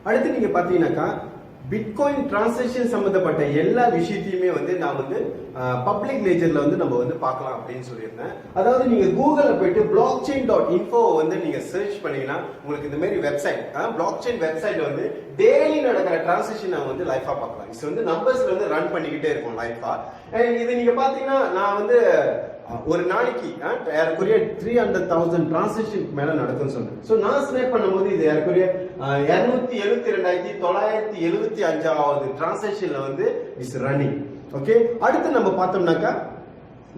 அடுத்து நீங்க பாத்தீங்கன்னாக்கா பிட்காயின் டிரான்சாக்ஷன் சம்பந்தப்பட்ட எல்லா விஷயத்தையுமே வந்து நான் வந்து பப்ளிக் லேஜர்ல வந்து நம்ம வந்து பார்க்கலாம் அப்படின்னு சொல்லியிருந்தேன். அதாவது நீங்க கூகுள்ல போயிட்டு blockchain.info வந்து நீங்க சர்ச் பண்ணீங்கன்னா உங்களுக்கு இந்த மாதிரி வெப்சைட் blockchain வெப்சைட்ல வந்து டெய்லி நடக்கிற டிரான்சாக்ஷன் நான் வந்து லைஃபா பார்க்கலாம். இது வந்து நம்பர்ஸ்ல வந்து ரன் பண்ணிக்கிட்டே இருக்கும் லைஃபா. இது நீங்க பாத்தீங்கன்னா நான் வந்து ஒரு நாளைக்கு ஏறக்குறைய 300,000 டிரான்சாக்ஷன் மேல நடக்கும்னு சொன்னேன். ஸோ நான் ஸ்னேப் பண்ணும்போது இது ஏறக்குறைய 272,975வது டிரான்சாக்ஷன்ல வந்து இஸ் ரன்னிங். ஓகே, அடுத்து நம்ம பார்த்தோம்னாக்கா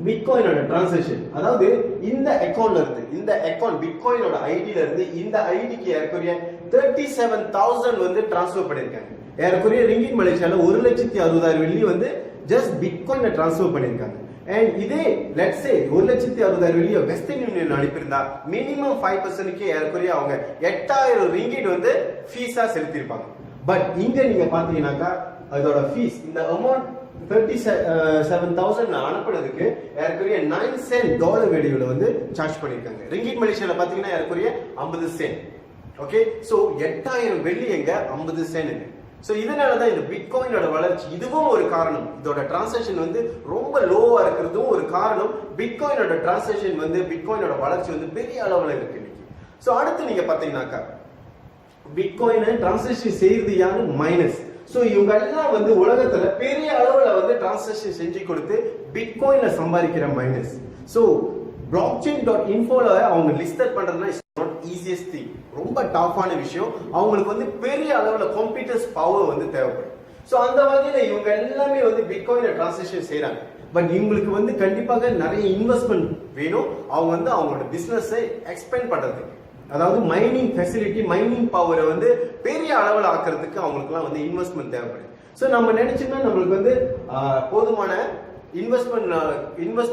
பிட்காயினோட டிரான்சாக்ஷன், அதாவது இந்த அக்கௌண்ட்ல இருந்து இந்த அக்கௌண்ட் பிட்காயினோட ஐடியில இருந்து இந்த ஐடிக்கு ஏறக்குறைய 37,000 வந்து டிரான்ஸ்ஃபர் பண்ணிருக்காங்க. ஏறக்குறைய ரிங்கிட் மலேசியால 1,60,000 வெள்ளி வந்து ஜஸ்ட் பிட்காயினை டிரான்ஸ்ஃபர் பண்ணிருக்காங்க. அண்ட் இதே லெட்ஸ் சே 1,60,000 வெள்ளியை வெஸ்டர்ன் யூனியன் அனுப்பியிருந்தா மினிமம் 5% ஏறக்குறைய அவங்க 8,000 ரிங்கிட் வந்து ஃபீஸா செலுத்திருப்பாங்க. பட் இங்க நீங்க பாத்தீங்கன்னாக்கா அதோட ஃபீஸ் இந்த அமௌண்ட் 37,000 அனுப்புறதுக்கு ஏறக்குறைய 9 சென்ட் டாலர் வேல்யூல வந்து சார்ஜ் பண்ணிருக்காங்க. ரிங்கிட் மலேசியால பாத்தீங்கன்னா ஏறக்குறைய 50 சென்ட். ஓகே, சோ 8,000 வெள்ளி எங்க 50 சென்ட். சோ இதனாலதான் இந்த பிட்காயினோட வளர்ச்சி இதுவும் ஒரு காரணம். இதோட டிரான்சாக்ஷன் வந்து ரொம்ப லோவா இருக்கிறதும் ஒரு காரணம். பிட்காயினோட டிரான்சாக்ஷன் வந்து பிட்காயினோட வளர்ச்சி வந்து பெரிய அளவுல இருக்கு இன்னைக்கு. சோ அடுத்து நீங்க பாத்தீங்கன்னாக்கா பிட்காயினை டிரான்சாக்ஷன் செய்யறது யாரு? மைனஸ். சோ இவங்க எல்லாம் வந்து உலகத்துல பெரிய அளவுல வந்து டிரான்சாக்ஷன் செஞ்சு கொடுத்து பிட்காயினை சம்பாதிக்கிற மைனஸ். சோ blockchain.info அவங்க லிஸ்ட் பண்றதுனா ஈஸியஸ்ட் திங், ரொம்ப டஃப்பான விஷயம். அவங்களுக்கு வந்து பெரிய அளவுல கம்ப்யூட்டர்ஸ் பவர் வந்து தேவைப்படும். சோ அந்த வகையில இவங்க எல்லாமே வந்து பிட்காயினை டிரான்சாக்ஷன் செய்யறாங்க. பட் இவங்களுக்கு வந்து கண்டிப்பாக நிறைய இன்வெஸ்ட்மெண்ட் வேணும். அவங்க வந்து அவங்களோட பிசினஸை எக்ஸ்பேண்ட் பண்றதுக்கு, அதாவது மைனிங் ஃபெசிலிட்டி மைனிங் பவரை வந்து பெரிய அளவில் ஆக்குறதுக்கு அவங்களுக்குலாம் வந்து இன்வெஸ்ட்மெண்ட் தேவைப்படுது. ஸோ நம்ம நினைச்சோம்னா நம்மளுக்கு வந்து போதுமான இன்வெஸ்ட்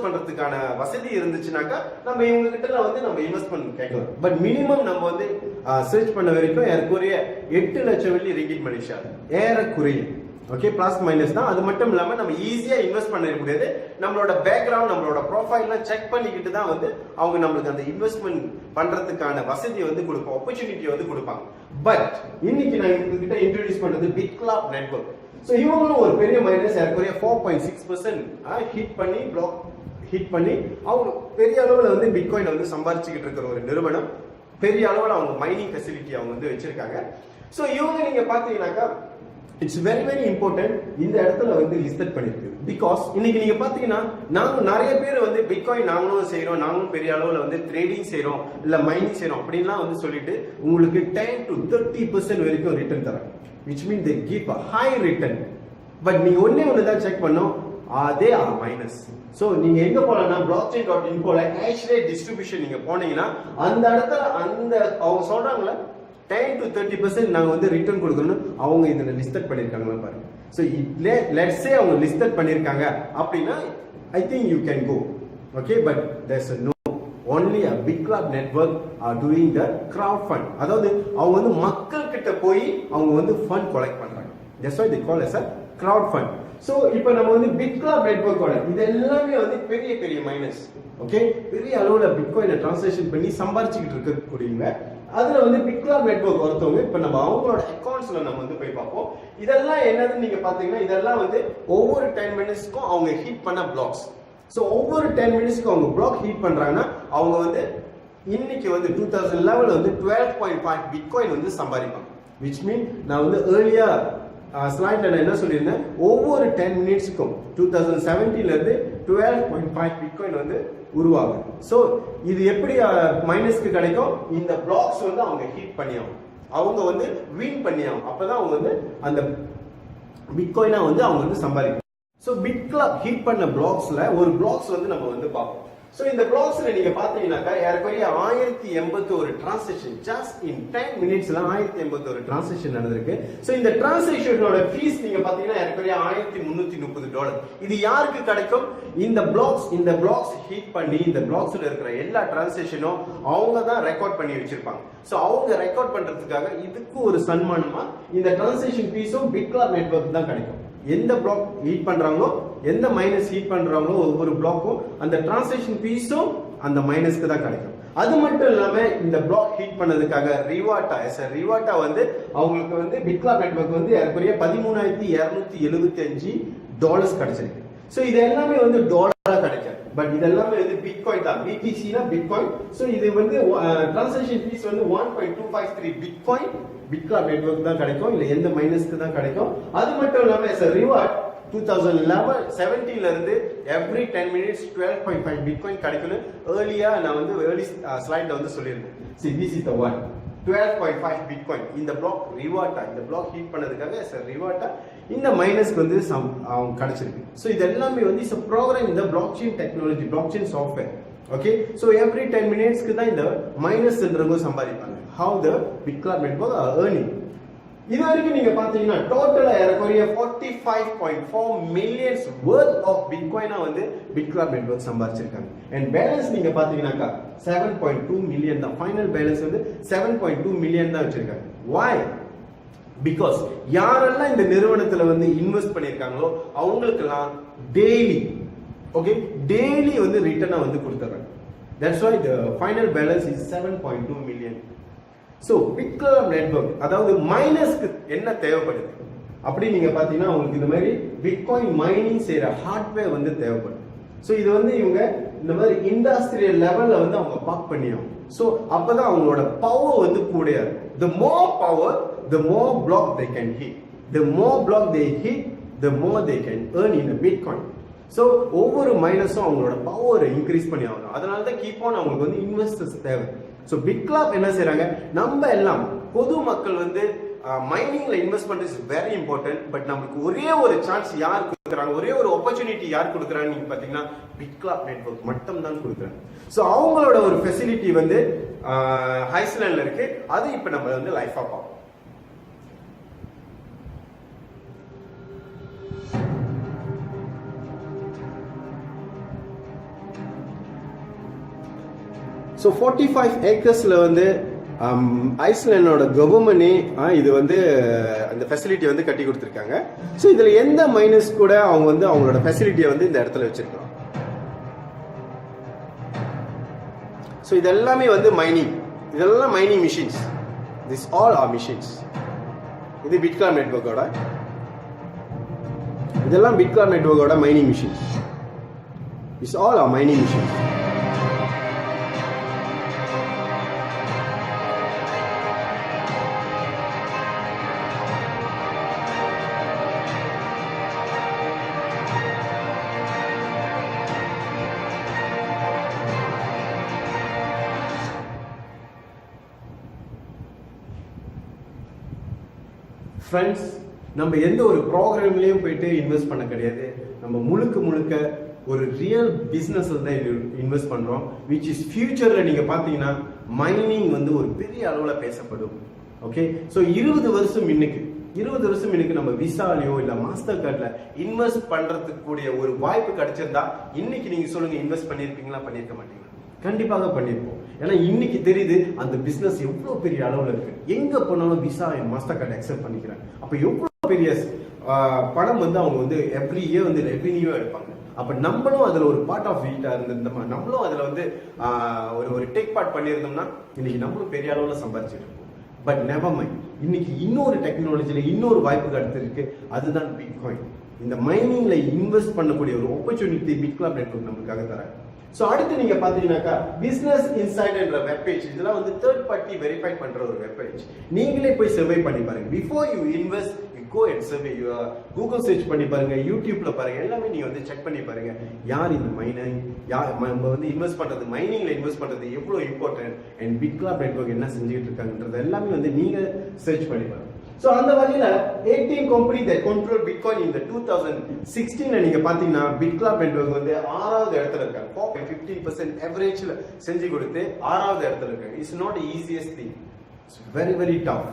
பண்றதுக்கான வசதி இருந்துச்சுனாக்கா நம்ம இவங்க கிட்ட வந்து நம்ம இன்வெஸ்ட்மெண்ட் கேட்கலாம். பட் மினிமம் நம்ம வந்து சர்ச் பண்ண வரைக்கும் ஏறக்குறைய 8 லட்சம் வெள்ளி ரிங்கிட் மலேசியா ஏறக்குறைய. ஓகே, பிளஸ் மைனஸ் தான். அது மட்டும் இல்லாம நம்ம ஈஸியா இன்வெஸ்ட் பண்ண முடியாது. நம்மளோட பேக்ரவுண்ட் நம்மளோட ப்ரொஃபைல்லாம் செக் பண்ணிக்கிட்டு தான் வந்து அவங்க நம்மளுக்கு அந்த இன்வெஸ்ட்மெண்ட் பண்றதுக்கான வசதியை வந்து கொடுப்பாங்க, ஆப்பர்ச்சுனிட்டி வந்து கொடுப்பாங்க. பட் இன்னைக்கு நான் உங்ககிட்ட இன்ட்ரோடியூஸ் பண்றது பிட்கிளாப் நெட்வொர்க். சோ இவங்களும் ஒரு பெரிய மைனஸ் ஏறக்குறைய 4.6% ஹிட் பண்ணி அவங்க பெரிய அளவுல வந்து பிட்காயின் வந்து சம்பாதிச்சுக்கிட்டு இருக்கிற ஒரு நிறுவனம். பெரிய அளவுல அவங்க மைனிங் ஃபெசிலிட்டி அவங்க வந்து வச்சிருக்காங்க. சோ இவங்க நீங்க பாத்தீங்கன்னாக்கா இட்ஸ் வெரி வெரி இம்பார்ட்டன்ட் இந்த இடத்துல வந்து லிஸ்ட் பண்ணிருக்கு. பிகாஸ் இன்னைக்கு நீங்க பாத்தீங்கன்னா நாங்க நிறைய பேர் வந்து பிட்காயின் நாங்களும் செய்யறோம், நாங்களும் பெரிய அளவுல வந்து ட்ரேடிங் செய்யறோம், இல்ல மைனிங் செய்யறோம் அப்படின்லாம் வந்து சொல்லிட்டு உங்களுக்கு 10 to 30% வரைக்கும் ரிட்டர்ன் தராங்க. which means they give a high return. But நீங்க ஒண்ணே தான் செக் பண்ணோம், அதே மைனஸ். சோ நீங்க எங்க போலன்னா blockchain.info ஹேஷ் ரேட் டிஸ்ட்ரிபியூஷன் நீங்க போனீங்கன்னா அந்த இடத்துல அந்த அவங்க சொல்றாங்களே 10 to 30% நாங்க வந்து ரிட்டர்ன் கொடுக்கணும் அவங்க இதுல லிஸ்ட் பண்ணிருக்காங்க பாருங்க. சோ லெட்ஸ் சே அவங்க லிஸ்ட் பண்ணிருக்காங்க அப்படின்னா I think you can go. Okay, but there's no only a big club network are doing the crowd fund. அதாவது அவங்க வந்து மக்கள் கிட்ட போய் அவங்க வந்து ஃபண்ட் கலெக்ட் பண்றாங்க. that's why they call as a crowd fund. So இப்போ நம்ம வந்து பிக் கிளப் நெட்வொர்க்கோட இது எல்லாமே வந்து பெரிய பெரிய மைனஸ். ஓகே, பெரிய அளவுல பிட்காயினை டிரான்சாக்ஷன் பண்ணி சம்பாதிச்சுக்கிட்டு இருக்கக்கூடியவங்க. அதுல வந்து பிக் கிளப் நெட்வொர்க் ஒருத்தவங்க இப்ப நம்ம அவங்களோட அக்கௌண்ட்ஸ்ல நம்ம வந்து போய் பார்ப்போம். இதெல்லாம் என்னதுன்னு நீங்க பாத்தீங்கன்னா இதெல்லாம் வந்து ஒவ்வொரு 10 மினிட்ஸ்க்கும் அவங்க ஹிட் பண்ண பிளாக்ஸ். சோ ஒவ்வொரு 10 மினிட்ஸ்க்கு அவங்க பிளாக் ஹிட் பண்றாங்கன்னா அவங்க வந்து இன்னைக்கு வந்து 2011 வந்து 12.5 பிட்காயின் வந்து சம்பாதிப்பாங்க. which mean நான் வந்து earlier ஸ்லைட்ல நான் என்ன சொல்லியிருந்தேன், ஒவ்வொரு 10 மினிட்ஸ்க்கும் 2017ல இருந்து 12.5 பிட்காயின் வந்து உருவாகும். சோ இது எப்படி மைனஸ்க்கு கிடைக்கும்? இந்த பிளாக்ஸ் வந்து அவங்க ஹிட் பண்ணியாகும், அவங்க வந்து வின் பண்ணியாகும். அப்பதான் அவங்க வந்து அந்த பிட்காயினா வந்து அவங்க வந்து சம்பாதிக்கும். சோ பிட்கிளப் ஹிட் பண்ண பிளாக்ஸ்ல ஒரு பிளாக்ஸ் வந்து நம்ம வந்து பார்ப்போம். சோ இந்த பிளாக்ஸ்ல நீங்க பாத்தீங்கன்னாக்கா ஏறக்குறைய 1081 டிரான்சாக்ஷன் ஜஸ்ட் இன் 10 மினிட்ஸ்ல 1081 டிரான்சாக்ஷன் நடந்திருக்கு. சோ இந்த டிரான்சாக்ஷனோட ஃபீஸ் நீங்க பாத்தீங்கன்னா ஏறக்குறைய $1330. இது யாருக்கு கிடைக்கும்? இந்த பிளாக்ஸ் ஹிட் பண்ணி இந்த பிளாக்ஸ்ல இருக்கிற எல்லா டிரான்சாக்ஷனும் அவங்க தான் ரெக்கார்ட் பண்ணி வச்சிருப்பாங்க. சோ அவங்க ரெக்கார்ட் பண்றதுக்காக இதுக்கு ஒரு சன்மானமா இந்த டிரான்சாக்ஷன் ஃபீஸும் பிட்கிளப் நெட்வொர்க் தான் கிடைக்கும். எந்த பிளாக் ஹீட் பண்றாங்களோ, எந்த மைனஸ் ஹீட் பண்றாங்களோ ஒவ்வொரு பிளாக்கும் அந்த டிரான்சாக்ஷன் ஃபீஸும் அந்த மைனஸ்க்கு தான் கிடைக்கும். அது மட்டும் இல்லாம இந்த பிளாக் ஹீட் பண்ணதுக்காக ரிவாட்டா வந்து அவங்களுக்கு வந்து பிட்கிளாப் நெட்வொர்க் வந்து ஏறக்குறைய $13,275 கிடைச்சிருக்கு. ஸோ இது எல்லாமே வந்து டாலரா கிடைக்காது, பட் இது எல்லாமே வந்து பிட்காயின் தான். பிடிசினா பிட்காயின். ஸோ இது வந்து டிரான்சாக்ஷன் ஃபீஸ் வந்து 1.253 பிட்காயின் பிட்கிளாப் நெட்வொர்க் தான் கிடைக்கும், இல்ல எந்த மைனஸ்க்கு தான் கிடைக்கும். அது மட்டும் இல்லாம ரிவார்ட் 2017 இருந்து every 10 minutes 12.5 பிட்காயின் கிடைக்கும்னு ஏர்லியா நான் வந்து ஏர்லி ஸ்லைட்ல வந்து சொல்லியிருந்தேன். See, this is the one 12.5 bitcoin இந்த பிளாக் ரிவார்ட்டா, இந்த பிளாக் ஹீட் பண்ணதுக்காக ரிவார்ட்டா இந்த மைனஸ்க்கு வந்து அவங்க கிடைச்சிருக்கு. ஸோ இது எல்லாமே வந்து இஸ் ப்ரோக்ராம் இந்த blockchain technology, blockchain software. Okay, so every 10 மினிட்ஸ்க்கு தான் இந்த மைனஸ்ன்றவங்க சம்பாதிப்பாங்க. How the BitClub network earning. இது வரைக்கும் நீங்க பாத்தீங்கன்னா டோட்டலா ஏறக்குறைய 45.4 மில்லியன்ஸ் worth ஆஃப் பிட்காயினா வந்து பிட்கிளாப் நெட்வொர்க் சம்பாதிச்சிருக்காங்க. அண்ட் பேலன்ஸ் நீங்க பாத்தீங்கன்னாக்கா 7.2 மில்லியன் தான். ஃபைனல் பேலன்ஸ் வந்து 7.2 மில்லியன் தான் வச்சிருக்காங்க. why? பிகாஸ் யாரெல்லாம் இந்த நிறுவனத்துல வந்து இன்வெஸ்ட் பண்ணிருக்காங்களோ அவங்களுக்கெல்லாம் டெய்லி வந்து ரிட்டர்னா வந்து கொடுத்துறாங்க. That's why the final balance is 7.2 million. So BitClub network அதாவது மைனஸ்க்கு என்ன தேவைப்படுது அப்படி நீங்க பாத்தீங்கன்னா உங்களுக்கு இந்த மாதிரி பிட்காயின் மைனிங் செய்யற ஹார்ட்வேர் வந்து தேவைப்படுது. ஸோ இது வந்து இவங்க இந்த மாதிரி இண்டஸ்ட்ரியல் லெவல்ல வந்து அவங்க பாக் பண்ணியாகும். ஸோ அப்பதான் அவங்களோட பவர் வந்து கூடயா இருக்கும். the more power, the more block they can hit. the more block they hit, the more they can earn in a bitcoin. So ஒவ்வொரு மைனஸும் அவங்களோட பவரை இன்க்ரீஸ் பண்ணி ஆகணும். அதனால தான் கீப் ஆன் அவங்களுக்கு வந்து இன்வெஸ்டர்ஸ் தேவை. ஸோ பிட்கிளாப் என்ன செய்யறாங்க, நம்ம எல்லாம் பொது மக்கள் வந்து மைனிங்ல இன்வெஸ்ட் பண்றது இஸ் வெரி இம்பார்ட்டன்ட். பட் நமக்கு ஒரே ஒரு சான்ஸ் யார் கொடுக்குறாங்க, ஒரே ஒரு ஆப்பர்ச்சுனிட்டி யார் கொடுக்குறாங்க நீங்க பாத்தீங்கன்னா பிட்கிளாப் நெட்வொர்க் மட்டும் தான் கொடுக்குறாங்க. ஸோ அவங்களோட ஒரு ஃபெசிலிட்டி வந்து ஐஸ்லாண்ட்ல இருக்கு. அது இப்ப நம்ம வந்து லைஃபா பார்ப்போம். ஸோ 45 ஏக்கர்ஸ்ல வந்து ஐஸ்லாண்டோட கவர்மெண்டே இது வந்து அந்த ஃபெசிலிட்டி வந்து கட்டி கொடுத்துருக்காங்க. ஸோ இதுல எந்த மைனஸ் கூட அவங்க வந்து அவங்களோட ஃபெசிலிட்டியை வந்து இந்த இடத்துல வச்சிருக்கலாம். ஸோ இதெல்லாமே வந்து மைனிங், இதெல்லாம் mining machines. This all are machines. இது பிட்கிளாப் நெட்வொர்க்கோட, இதெல்லாம் பிட்கிளாப் நெட்வொர்க்கோட mining machines. This all are mining machines. Friends, நம்ம எந்த ஒரு ப்ரோக்ராம்லயும் போயிட்டு இன்வெஸ்ட் பண்ண கிடையாது. நம்ம முழுக்க ஒரு ரியல் பிசினஸ்ல தான் இன்வெஸ்ட் பண்றோம். விச் இஸ் ஃபியூச்சர்ல நீங்க பாத்தீங்கன்னா மைனிங் வந்து ஒரு பெரிய அளவுல பேசப்படும். ஓகே, ஸோ 20 வருஷம் முன்னுக்கு நம்ம விசாலையோ இல்ல மாஸ்டர் கார்ட்ல இன்வெஸ்ட் பண்றதுக்கு கூடிய ஒரு வாய்ப்பு கிடைச்சிருந்தா இன்னைக்கு நீங்க சொல்லுங்க, இன்வெஸ்ட் பண்ணிருப்பீங்களா? பண்ணிருக்க மாட்டீங்களா? கண்டிப்பாக பண்ணிருப்போம். ஏன்னா இன்னைக்கு தெரியுது அந்த பிசினஸ் எவ்வளவு பெரிய அளவுல இருக்கு. எங்க போனாலும் விசா மாஸ்டர் கார்டு அக்செப்ட் பண்ணிக்கிறாங்க. அப்ப எவ்வளவு பெரிய பணம் வந்து அவங்க வந்து எவ்ரி இயர் வந்து ரெவென்யூ எடுப்பாங்க. அப்ப நம்மளும் அதுல ஒரு பார்ட் ஆஃப் வீட்டா இருந்திருந்தோமா, நம்மளும் அதுல வந்து ஒரு டேக் பார்ட் பண்ணியிருந்தோம்னா இன்னைக்கு நம்மளும் பெரிய அளவுல சம்பாதிச்சிட்டு இருப்போம். பட் நெவர் மைண்ட், இன்னைக்கு இன்னொரு டெக்னாலஜில இன்னொரு வாய்ப்பு கிடைச்சிருக்கு. அதுதான் பிட்காயின். இந்த மைனிங்ல இன்வெஸ்ட் பண்ணக்கூடிய ஒரு ஆப்பர்ச்சுனிட்டி பிட்கிளாப் நெட்வொர்க் நமக்காக தராங்க. ஸோ அடுத்து நீங்க பாத்தீங்கன்னாக்கா பிசினஸ் இன்சைட் என்ற வெப்பேஜ், இதெல்லாம் வந்து தேர்ட் பார்ட்டி வெரிஃபை பண்ற ஒரு வெப்பேஜ். நீங்களே போய் சர்வே பண்ணி பாருங்க. Before you invest, go and survey. Google search பண்ணி பாருங்க, யூடியூப்ல பாருங்க, எல்லாமே நீங்க வந்து செக் பண்ணி பாருங்க. யார் இந்த மைனிங், நம்ம வந்து இன்வெஸ்ட் பண்றது, மைனிங்ல இன்வெஸ்ட் பண்றது எவ்வளவு இம்பார்ட்டன்ட் அண்ட் பிட்கிளாப் நெட்வொர்க் என்ன செஞ்சுட்டு இருக்காங்கன்றது எல்லாமே வந்து நீங்க சர்ச் பண்ணி பாருங்க. சோ அந்த வகையில 18 company that control bitcoin in the 2016 நீங்க பாத்தீங்கன்னா பிட்கிளாப் நெட்வொர்க் வந்து 6வது இடத்துல இருக்காங்க. 15% அவரேஜ்ல செஞ்சு கொடுத்து 6வது இடத்துல இருக்காங்க. It's not easiest thing, it's very very tough.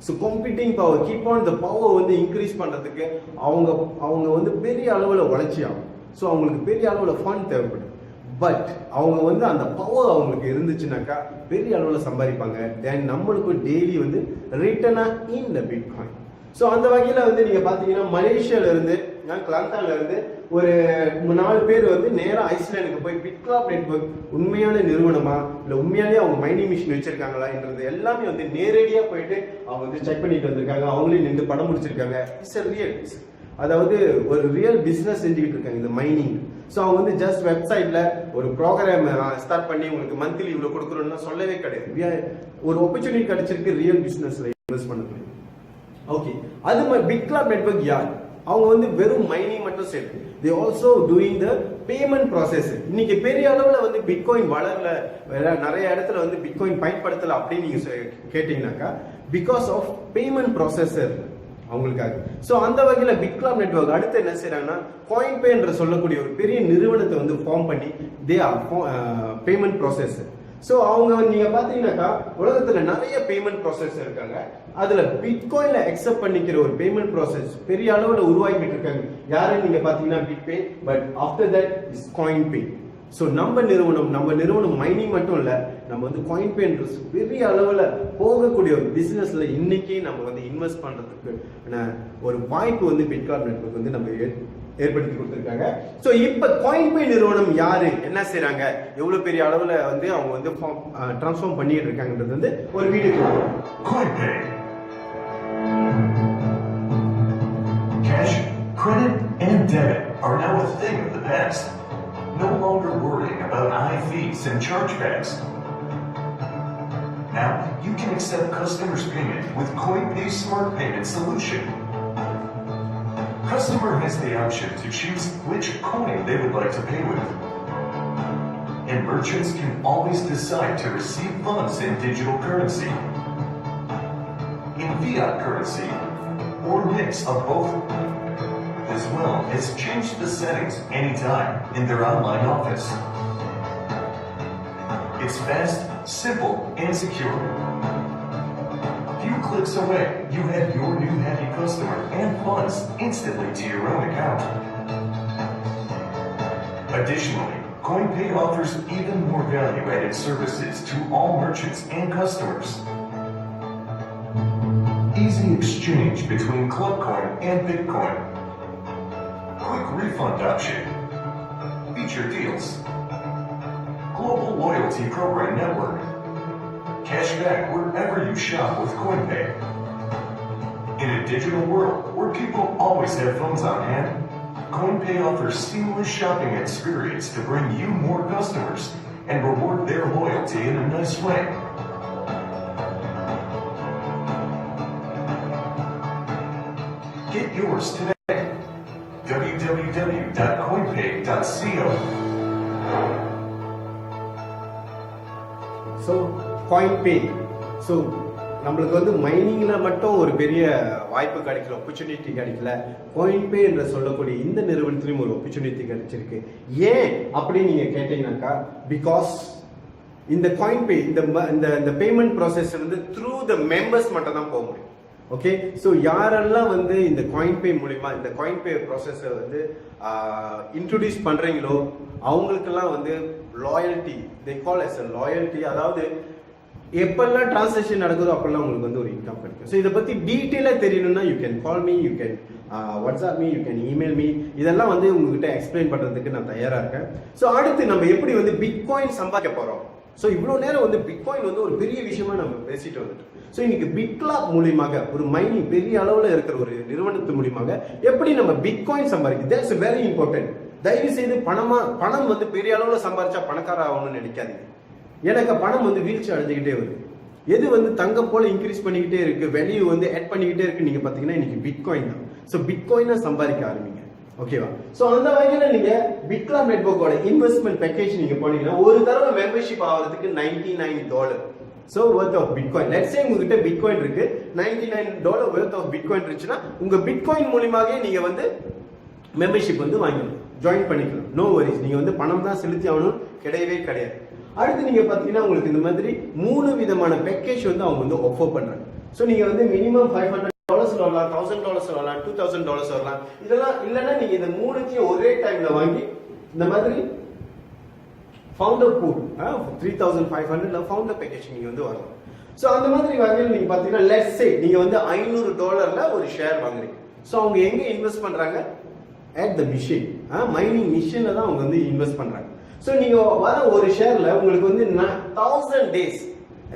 So computing power, keep on the power வந்து இன்க்ரீஸ் பண்றதுக்கு அவங்க வந்து பெரிய அளவுல உழைச்சி ஆகும். ஸோ அவங்களுக்கு பெரிய அளவுல ஃபண்ட் தேவைப்படுது. பட் அவங்க வந்து அந்த பவர் அவங்களுக்கு இருந்துச்சுனாக்கா பெரிய அளவுல சம்பாதிப்பாங்க. தென் நம்மளுக்கு டெய்லி வந்து ரிட்டர்னா இன் த பிட்காயின். ஸோ அந்த வகையில வந்து நீங்க பாத்தீங்கன்னா மலேசியால இருந்து கிளாந்தான்ல இருந்து ஒரு 4 பேர் வந்து நேரா ஐஸ்லாண்டுக்கு போய் பிட்கிளாப் நெட்வொர்க் உண்மையான நிறுவனமா இல்ல உண்மையாலே அவங்க மைனிங் மிஷின் வச்சிருக்காங்களான்றது எல்லாமே வந்து நேரடியா போயிட்டு அவங்க வந்து செக் பண்ணிட்டு வந்திருக்காங்க. அவங்களே நின்று படம் முடிச்சிருக்காங்க. இட்ஸ் ரியல், அதாவது ஒரு ரியல் பிசினஸ் செஞ்சுக்கிட்டு இருக்காங்க இந்த மைனிங். ஸோ அவங்க வந்து ஜஸ்ட் வெப்சைட்ல ஒரு ப்ரோக்ராம் ஸ்டார்ட் பண்ணி உங்களுக்கு மந்த்லி இவ்வளவு கொடுக்குறோம்னா சொல்லவே கிடையாது. ஒரு ஆப்பர்ச்சுனிட்டி கிடைச்சிருக்கு ரியல் பிசினஸ்ல இன்வெஸ்ட் பண்ண. ஓகே, அது மாதிரி பிட்கிளாப் நெட்வொர்க் யார்? அவங்க வந்து வெறும் மைனிங் மட்டும் சரி, they also doing the payment process. இன்னைக்கு பெரிய அளவுல வந்து பிட்காயின் வளரல, நிறைய இடத்துல வந்து பிட்காயின் பயன்படுத்தல அப்படின்னு நீங்க கேட்டீங்கன்னாக்கா பிகாஸ் ஆஃப் பேமெண்ட் ப்ராசஸர் அவங்களுக்காக. சோ அந்த வகையில பிட்கிளாப் நெட்வொர்க் அடுத்து என்ன செய்யறாங்கன்னா காயின் பே என்ற சொல்லக்கூடிய ஒரு பெரிய நிறுவனத்தை வந்து ஃபார்ம் பண்ணி they are payment processor. So அவங்க நீங்க பாத்தீங்கன்னாக்கா உலகத்துல நிறைய பேமெண்ட் ப்ராசஸ் இருக்காங்க. அதுல பிட்காயின்ல அக்செப்ட் பண்ணிக்கிற ஒரு பேமெண்ட் ப்ராசஸ் பெரிய அளவுல உருவாக்கிட்டு இருக்காங்க. யாருன்னு நீங்க பாத்தீங்கன்னா BitPay, but after that is Coinpay. So நம்ம நிறுவனம் மைனிங் மட்டும் இல்ல, நம்ம வந்து காயின் பே பெரிய அளவுல போகக்கூடிய ஒரு பிசினஸ்ல இன்னைக்கு நம்ம வந்து இன்வெஸ்ட் பண்றதுக்கு ஒரு வாய்ப்பு வந்து பிட்கிளாப் நெட்வொர்க் வந்து நம்ம ஏற்படுத்தி கொடுத்திருக்காங்க. சோ இப்ப காயின் பே நிறுவனம் யாரு, என்ன செய்றாங்க, எவ்வளவு பெரிய அளவுல வந்து அவங்க வந்து டிரான்ஸ்ஃபார்ம் பண்ணிட்டு இருக்காங்கன்றது வந்து ஒரு video. CoinPay. Cash, credit, and debit are now a thing of the past. No longer worrying about high fees and chargebacks. Now you can accept customers' payment with CoinPay's Smart Payment solution. Customer has the option to choose which coin they would like to pay with. And merchants can always decide to receive funds in digital currency, in fiat currency, or mix of both, as well as change the settings anytime in their online office. It's fast, simple, and secure. Few clicks away, you have your new happy customer and funds instantly to your own account. Additionally, CoinPay offers even more value-added services to all merchants and customers. Easy exchange between Clubcoin and Bitcoin. Quick refund option. Feature deals. Global loyalty program network. Cashback wherever you shop with CoinPay. In a digital world where people always have funds on hand, CoinPay offers seamless shopping experience to bring you more customers and reward their loyalty in a nice way. Get yours today. www.coinpay.co. So Coinpay, so நம்மளுக்கு வந்து மைனிங்ல மட்டும் ஒரு பெரிய வாய்ப்பு கிடைக்கல, opportunity கிடைக்கல. Coin பே என்று சொல்லக்கூடிய இந்த நிறுவனத்திலும் ஒரு ஆப்பர்ச்சுனிட்டி கிடைச்சிருக்கு. ஏன் அப்படின்னு நீங்க கேட்டீங்கன்னாக்கா பிகாஸ் இந்த காயின் பே இந்த பேமெண்ட் ப்ராசஸ் வந்து த்ரூ த மெம்பர்ஸ் மட்டும் தான் போக முடியும். ஓகே, ஸோ யாரெல்லாம் வந்து இந்த காயின் பே மூலியமா இந்த காயின் பே ப்ராசஸை வந்து இன்ட்ரோடியூஸ் பண்றீங்களோ அவங்களுக்கெல்லாம் வந்து loyalty, they call us a loyalty, அதாவது எப்பெல்லாம் டிரான்சாக்ஷன் நடக்குதோ அப்பெல்லாம் உங்களுக்கு வந்து ஒரு இன்கம் கிடைக்கும். ஸோ இதை பத்தி டீட்டெயிலா தெரியணும்னா you can call me, you can WhatsApp me, you can email me. இதெல்லாம் வந்து உங்ககிட்ட எக்ஸ்பிளைன் பண்றதுக்கு நான் தயாரா இருக்கேன். ஸோ அடுத்து நம்ம எப்படி வந்து பிட்காயின் சம்பாதிக்க போறோம். ஸோ இவ்வளவு நேரம் வந்து பிட்காயின் வந்து ஒரு பெரிய விஷயமா நம்ம பேசிட்டு வந்துட்டோம். ஸோ இன்னைக்கு பிட்கிளாப் மூலியமாக ஒரு மைனிங் பெரிய அளவில் இருக்கிற ஒரு நிறுவனத்து மூலியமாக எப்படி நம்ம பிட்காயின் சம்பாதிக்கிறது, தட்ஸ் வெரி இம்பார்ட்டன்ட். தயவு செய்து பணம் வந்து பெரிய அளவில் சம்பாதிச்சா பணக்கார ஆகணும்னு நினைக்காதீங்க. எனக்கு பணம் வந்து வீழ்ச்சி அடைஞ்சுக்கிட்டே வருது. எது வந்து தங்கம் போல இன்க்ரீஸ் பண்ணிக்கிட்டே இருக்கு, வேல்யூ வந்து ஆட் பண்ணிக்கிட்டே இருக்கு, நீங்க பாத்தீங்கன்னா இன்னைக்கு பிட்காயின் தான். ஸோ பிட்காயினை சம்பாதிக்க ஆரம்பிங்க. ஓகேவா? சோ அந்த வகையில நீங்க பிட்கிளாப் நெட்வொர்க்கோட இன்வெஸ்ட்மெண்ட் பேக்கேஜ் நீங்க போனீங்கன்னா ஒரு தடவை மெம்பர்ஷிப் ஆகிறதுக்கு $99. So worth of bitcoin. Let's say உங்ககிட்ட பிட்காயின் இருக்கு, $99 வர்த் ஆஃப் பிட்காயின் இருந்துச்சுன்னா உங்க பிட்காயின் மூலமாவே நீங்க வந்து மெம்பர்ஷிப் வந்து வாங்கிக்கலாம், ஜாயின் பண்ணிக்கலாம். நோ வரிஸ், நீங்க வந்து பணம் தான் செலுத்தி ஆகணும் கிடையவே கிடையாது. அடுத்து நீங்க பாத்தீங்கன்னா உங்களுக்கு இந்த மாதிரி 3 விதமான பேக்கேஜ் வந்து அவங்க வந்து ஆஃபர் பண்றாங்க. சோ நீங்க வந்து மினிமம் $500 வரலாம், $1000 வரலாம், $2000 வரலாம். இதெல்லாம் இல்லைன்னா நீங்க இந்த 3த்தையும் ஒரே டைம்ல வாங்கி இந்த மாதிரி ஃபவுண்டர் பூல் 3500 ஃபவுண்டர் பேக்கேஜ் நீங்க வந்து வரலாம். ஸோ அந்த மாதிரி வகையில் நீங்க பாத்தீங்கன்னா லெட்ஸ் சே நீங்க வந்து $500 ஒரு ஷேர் வாங்குறீங்க. ஸோ அவங்க எங்க இன்வெஸ்ட் பண்றாங்க? at the machine, மைனிங் மிஷின்ல தான் அவங்க வந்து இன்வெஸ்ட் பண்றாங்க. ஸோ நீங்க வர ஒரு ஷேர்ல உங்களுக்கு வந்து 1000 days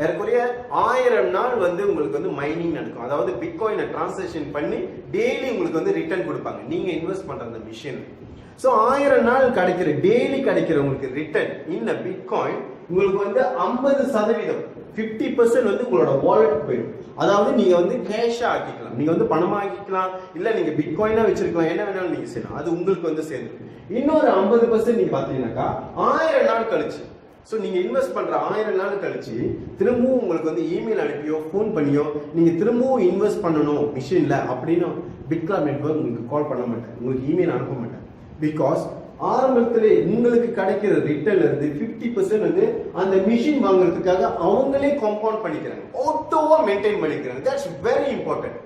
ஏறக்குறைய 1000 நாள் வந்து உங்களுக்கு வந்து மைனிங் நடக்கும். அதாவது பிட்காயினை டிரான்சாக்ஷன் பண்ணி டெய்லி உங்களுக்கு வந்து ரிட்டர்ன் கொடுப்பாங்க நீங்க இன்வெஸ்ட் பண்ற அந்த மிஷின். ஸோ 1000 நாள் கிடைக்கிற டெய்லி கிடைக்கிற உங்களுக்கு ரிட்டர்ன் இந்த பிட்காயின் உங்களுக்கு வந்து 50% 50% வந்து உங்களோட வாலெட் போயிடும். அதாவது நீங்க வந்து கேஷா ஆக்கிக்கலாம், நீங்க வந்து பணமா ஆக்கிக்கலாம், இல்ல நீங்க பிட்காயினா வச்சிருக்கலாம், என்ன வேணாலும் நீங்க செய்யலாம், அது உங்களுக்கு வந்து சேர்ந்து. இன்னொரு 50% நீங்க பாத்தீங்கன்னாக்கா 1000 நாள் கழிச்சு, ஸோ நீங்க இன்வெஸ்ட் பண்ற 1000 நாள் கழிச்சு திரும்பவும் உங்களுக்கு வந்து இமெயில் அனுப்பியோ ஃபோன் பண்ணியோ நீங்க திரும்பவும் இன்வெஸ்ட் பண்ணணும் மிஷின்ல அப்படின்னு பிட்காயின் நெட்வொர்க் உங்களுக்கு கால் பண்ண மாட்டேன், உங்களுக்கு இமெயில் அனுப்ப மாட்டேன். பிகாஸ் ஆரம்பத்திலே உங்களுக்கு கிடைக்கிற ரிட்டர்ன்ல இருந்து 50% வந்து அந்த மிஷின் வாங்குறதுக்காக அவங்களே காம்பவுண்ட் பண்ணிக்கிறாங்க, ஆட்டோவா மெயின்டைன் பண்ணிக்கிறாங்க. That's very important.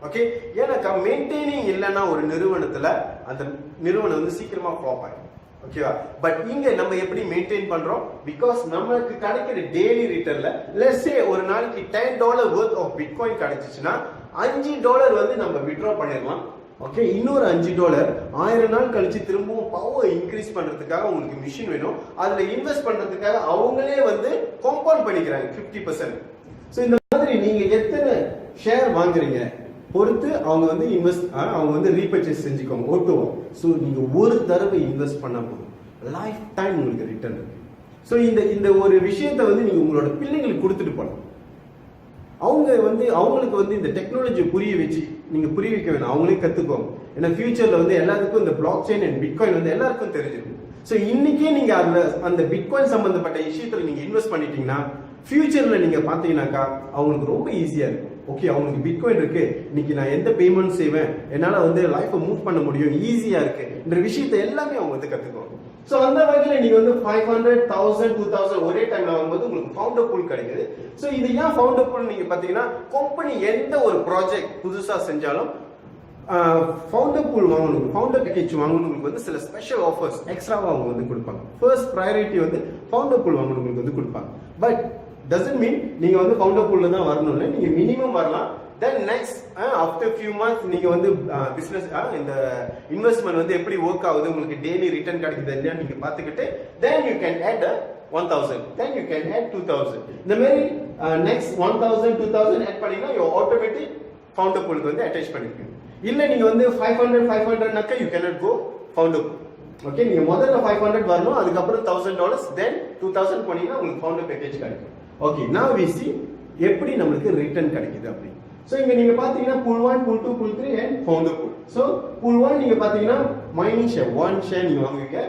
ஓகே, ஏன்னாக்கா மெயின்டைனிங் இல்லைன்னா ஒரு நிறுவனத்துல அந்த நிறுவனம் வந்து சீக்கிரமா ஃப்ளாப் ஆயிடும். ஓகேவா? பட் இங்க நம்ம எப்படி மெயின்டைன் பண்றோம்? பிகாஸ் நமக்கு கிடைக்கிற டெய்லி ரிட்டர்ன்ல லெட்ஸ் சே ஒரு நாளைக்கு $10 worth ஆஃப் பிட்காயின் கிடைச்சிச்சுன்னா $5 வந்து நம்ம வித்ட்ரா பண்ணிடலாம். ஓகே, இன்னொரு $5 1000 நாள் கழிச்சு திரும்பவும் பவர் இன்க்ரீஸ் பண்றதுக்காக உங்களுக்கு மிஷின் வேணும், அதுல இன்வெஸ்ட் பண்றதுக்காக அவங்களே வந்து காம்பவுண்ட் பண்ணிக்கிறாங்க 50%. ஸோ இந்த மாதிரி நீங்க எத்தனை ஷேர் வாங்குறீங்க பொறுத்து அவங்க வந்து அவங்க வந்து ரீபர்ச்சேஸ் செஞ்சுக்கோங்க ஓட்டுவா. ஸோ நீங்க ஒரு தடவை இன்வெஸ்ட் பண்ண போதும், லைஃப் டைம் உங்களுக்கு ரிட்டர்ன் இருக்கு. ஸோ இந்த ஒரு விஷயத்தை வந்து நீங்க உங்களோட பிள்ளைங்களுக்கு கொடுத்துட்டு போகலாம். அவங்களுக்கு வந்து இந்த டெக்னாலஜியை புரிய வைக்க வேணும், அவங்களே கத்துக்குவாங்க. ஏன்னா ஃபியூச்சர்ல வந்து எல்லாத்துக்கும் இந்த பிளாக் செயின் அண்ட் பிட்காயின் வந்து எல்லாருக்கும் தெரிஞ்சிருக்கும். ஸோ இன்னைக்கே நீங்க அந்த பிட்காயின் சம்பந்தப்பட்ட விஷயத்துல நீங்க இன்வெஸ்ட் பண்ணிட்டீங்கன்னா ஃபியூச்சர்ல நீங்க பாத்தீங்கன்னாக்கா அவங்களுக்கு ரொம்ப ஈஸியா இருக்கும். ஓகே, அவங்களுக்கு பிட்காயின் இருக்கு, இன்னைக்கு நான் எந்த பேமெண்ட் செய்வேன், என்னால வந்து லைஃபை மூவ் பண்ண முடியும், ஈஸியா இருக்கு என்ற விஷயத்தை எல்லாமே அவங்க வந்து கத்துக்குவாங்க. சோ அந்த வகையில நீங்க வந்து 500, 1000, 2000 ஒரே டைம்ல வாங்கும்போது உங்களுக்கு ஃபவுண்டர் பூல் கிடைக்குது. சோ இது ஏன் ஃபவுண்டர் பூல் நீங்க பாத்தீங்கன்னா கம்பெனி எந்த ஒரு ப்ராஜெக்ட் புதுசா செஞ்சாலும் ஃபவுண்டர் பூல் வாங்கணும், ஃபவுண்டர் பேக்கேஜ் வாங்கணும் வந்து சில ஸ்பெஷல் ஆஃபர்ஸ் எக்ஸ்ட்ராவா அவங்க வந்து கொடுப்பாங்க. ஃபர்ஸ்ட் ப்ரையாரிட்டி வந்து ஃபவுண்டர் பூல் வாங்கணும் வந்து கொடுப்பாங்க. பட் டசன்ட் மீன் நீங்க வந்து ஃபவுண்டர் பூல்ல தான் வரணும்னு, நீங்க மினிமம் வரலாம். Then next after few months நீங்க வந்து பிசினஸ் இந்த இன்வெஸ்ட்மெண்ட் வந்து எப்படி ஒர்க் ஆகுது, உங்களுக்கு டெய்லி ரிட்டர்ன் கிடைக்குது இல்லையா நீங்க பாத்துக்கிட்டு then you can add 1000, then you can add 2000. இந்த மாதிரி நெக்ஸ்ட் 1000, 2000 ஆட் பண்ணீங்கன்னா யூ ஆட்டோமேட்டிக் ஃபவுண்டர் பூலுக்கு வந்து அட்டாச் பண்ணிருக்கீங்க. இல்ல நீங்க வந்து 500 நக்க you can not go founder pool. Okay, நீங்க முதல்ல 500 வரணும், அதுக்கப்புறம் $1000, தென் 2000 போனீங்கன்னா உங்களுக்கு ஃபவுண்டர் பேக்கேஜ் கிடைக்கும். ஓகே, now we see எப்படி நமக்கு ரிட்டர்ன் கிடைக்குது அப்படி. சோ இங்க நீங்க பாத்தீங்கன்னா pool 1, pool 2, pool 3 and founder pool. So pool 1 நீங்க பாத்தீங்கன்னா மைனிங் ஷேர் 1 ஷேர் நீங்க வாங்குவீங்க,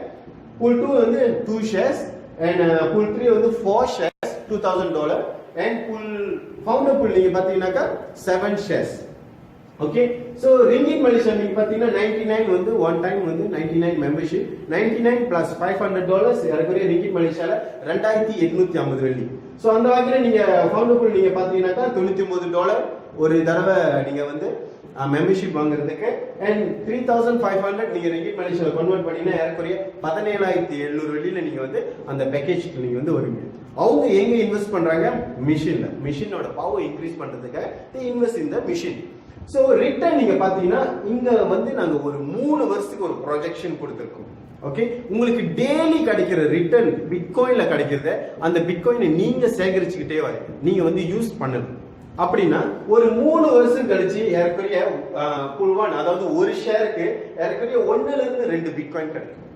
pool 2 வந்து 2 shares and pool 3 வந்து 4 shares $2000 and pool founder pool நீங்க பாத்தீங்கன்னாக்கா 7 shares. Okay, so ringgit Malaysia நீங்க பாத்தீங்கன்னா 99 வந்து ஒன் டைம் வந்து 99 மெம்பர்ஷிப், 99 பிளஸ் $500 ஏறக்குறைய ரிங்கிட் மலேசியால $2850 வெள்ளி. சோ அந்த வகையில நீங்க ஃபவுண்டர் பூல் நீங்க பாத்தீங்கன்னாக்கா $99 ஒரு தடவை நீங்க வந்து மெம்பர்ஷிப் வாங்குறதுக்கு and 3500 நீங்க ரிங்கிட் மலேசியால கன்வெர்ட் பண்ணீங்கன்னா ஏறக்குறைய $17700 வெள்ளியில நீங்க வந்து அந்த பேக்கேஜ்க்கு நீங்க வந்து வருவீங்க. அவங்க எங்க இன்வெஸ்ட் பண்றாங்க? மிஷின்ல. மிஷினோட பவர் இன்க்ரீஸ் பண்றதுக்கு they invest in the machine. So return நீங்க பாத்தீங்கன்னா இங்க வந்து நாங்க ஒரு 3 வருஷத்துக்கு ஒரு ப்ரொஜெக்ஷன் கொடுத்திருக்கோம். ஓகே, உங்களுக்கு டெய்லி கிடைக்கிற ரிட்டர்ன் பிட்காயின்ல கிடைக்கிறது, அந்த பிட்காயினை நீங்க சேகரிச்சுக்கிட்டே வரீங்க, நீங்க வந்து யூஸ் பண்ணணும். அப்படின்னா ஒரு 3 வருஷம் கழிச்சு ஏறக்குறைய pool 1 அதாவது ஒரு ஷேருக்கு ஏறக்குறைய 1ல இருந்து 2 பிட்காயின் கிடைக்கும்.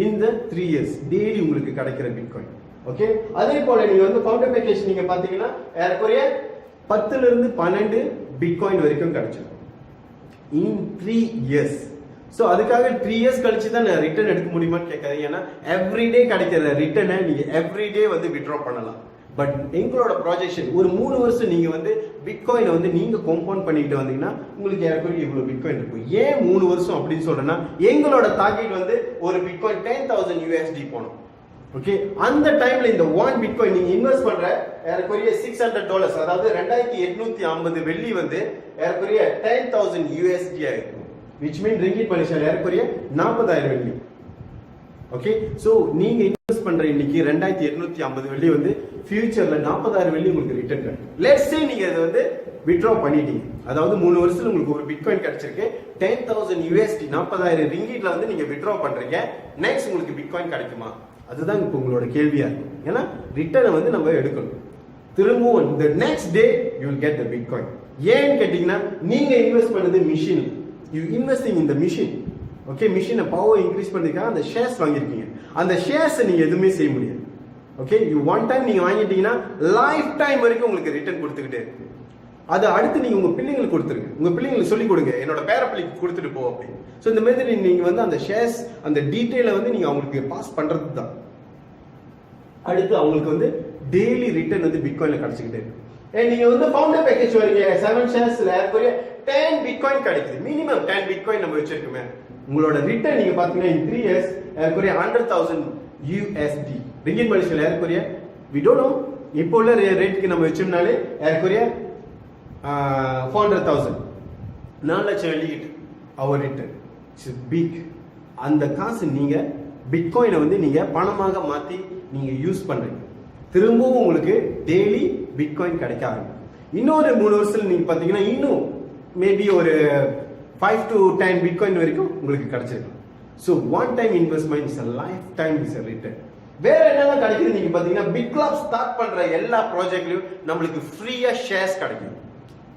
இந்த 3 இயர்ஸ் டெய்லி உங்களுக்கு கிடைக்கிற பிட்காயின். ஓகே, அதே போல நீங்க வந்து ஃபவுண்டர் பேக்கேஜ் நீங்க பாத்தீங்கன்னா ஏறக்குறைய 10ல இருந்து 12 பிட்காயின் வரைக்கும் கிடைச்சிருக்கும் in 3 இயர்ஸ். சோ அதுக்காக 3 இயர்ஸ் கழிச்சு தான் ரிட்டர்ன் எடுக்க முடியுமான்னு கேட்காதீங்க. ஏன்னா எவ்ரிடே கிடைக்கிற ரிட்டர்னை நீங்க எவ்ரிடே வந்து வித்ட்ரா பண்ணலாம். பட் எங்களோட ப்ராஜெக்ஷன் ஒரு 3 வருஷம் நீங்க வந்து பிட்காயினை வந்து நீங்க காம்பவுண்ட் பண்ணிட்டு வந்தீங்கன்னா உங்களுக்கு ஏறக்குறைய இவ்வளவு பிட்காயின் இருக்கும். ஏன் 3 வருஷம் அப்படின்னு சொல்றேன்னா எங்களோட டார்கெட் வந்து ஒரு பிட்காயின் $10,000 USD போகணும். ஓகே, அந்த டைம்ல இந்த 1 பிட்காயின் நீங்க இன்வெஸ்ட் பண்ற ஏறக்குறைய $600 அதாவது 2850 வெள்ளி வந்து ஏறக்குறைய 10,000 USD ஆயிருக்கும். which mean ringgit மலேசியால ஏறக்குறைய 40000 வெள்ளி. ஓகே, சோ நீங்க இன்வெஸ்ட் பண்ற இன்னைக்கு 2850 வெள்ளி வந்து ஃபியூச்சர்ல 40000 வெள்ளி உங்களுக்கு ரிட்டர்ன் கிடைக்கும். லெட்ஸ் சே நீங்க அதை வந்து வித்ட்ரா பண்ணிட்டீங்க, அதாவது 3 வருஷத்துல உங்களுக்கு ஒரு பிட்காயின் கிடைச்சிருக்கு, 10,000 USD 40000 ரிங்கிட்ல வந்து நீங்க வித்ட்ரா பண்றீங்க. நெக்ஸ்ட் உங்களுக்கு பிட்காயின் கிடைக்குமா? அதுதான் இப்போ உங்களோட கேள்வியா இருக்கும். ஏன்னா ரிட்டர்னை வந்து நம்ம எடுக்கணும். திரும்பவும் the next day you will get the bitcoin. ஏன்னு கேட்டீங்கன்னா நீங்க இன்வெஸ்ட் பண்ணது machine, you investing in the machine. Okay, மிஷினை பவர் இன்க்ரீஸ் பண்ணிருக்காங்க, அந்த ஷேர்ஸ் வாங்கியிருக்கீங்க, அந்த ஷேர்ஸ் நீங்க எதுவுமே செய்ய முடியாது. ஓகே, யூ ஒன் டைம் நீங்க வாங்கிட்டீங்கன்னா லைஃப் டைம் வரைக்கும் உங்களுக்கு ரிட்டர்ன் கொடுத்துக்கிட்டே இருக்கு. அதை அடுத்து நீங்க உங்க பிள்ளைங்களுக்கு கொடுத்துருங்க, உங்க பிள்ளைங்களுக்கு சொல்லி கொடுங்க, என்னோட பேரப்பிள்ளைக்கு கொடுத்துட்டு போ அப்படின்னு. ஸோ இந்த மாதிரி நீங்க வந்து அந்த ஷேர்ஸ் அந்த டீட்டெயிலை வந்து நீங்க அவங்களுக்கு பாஸ் பண்றது தான். அடுத்து அவங்களுக்கு வந்து டெய்லி ரிட்டர்ன் வந்து பிட்காயின்ல கிடைச்சிக்கிட்டே இருக்கு. நீங்க வந்து ஃபவுண்டர் பேக்கேஜ் வரீங்க 7 ஷேர்ஸ்ல 10 பிட்காயின் கிடைக்குது, மினிமம் 10 பிட்காயின் நம்ம வச்சிருக்கோமே. உங்களோட ரிட்டர்ன் நீங்க பாத்தீங்கன்னா in 3 years 100,000 USD ரிங்கிட் மலேசியால ஏறக்குறைய we don't know இப்போ உள்ள ரேட்டுக்கு நம்ம வச்சோம்னாலே ஏறக்குறைய 400,000 4 லட்சம் வெள்ளிக்கிட்டு அவர் ரிட்டர்ன் இட்ஸ் பிக். அந்த காசு நீங்க பிட்காயினை வந்து நீங்க பணமாக மாத்தி நீங்க யூஸ் பண்றீங்க, திரும்பவும் உங்களுக்கு டெய்லி பிட்காயின் கிடைக்க ஆரம்பிக்கும். இன்னொரு 3 வருஷத்துல நீங்க பாத்தீங்கன்னா இன்னும் மேபி ஒரு 5 to 10 பிட்காயின் வரைக்கும் உங்களுக்கு கிடைச்சிருக்கும். So one time investment is a life time is a return. வேற என்னெல்லாம் கிடைக்குது நீங்க பாத்தீங்கன்னா பிட்கிளப் ஸ்டார்ட் பண்ற எல்லா ப்ராஜெக்ட்லயும் நம்மளுக்கு ஃப்ரீயா ஷேர்ஸ் கிடைக்கும்.